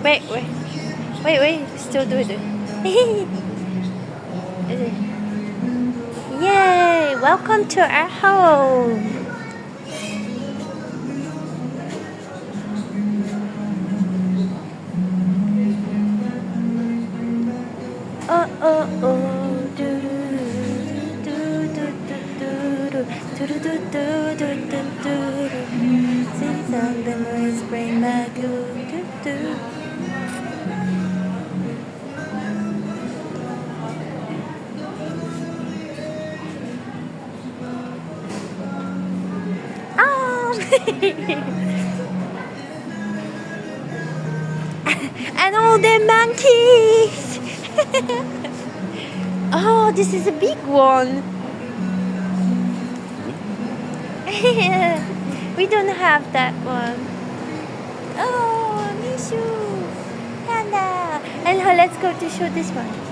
Wait. Still do it. Yay! Welcome to our home. Oh. Since all the memories bring back you. And all the monkeys. Oh, this is a big one. We don't have that one. Oh, Mishu, Panda. And let's go to show this one.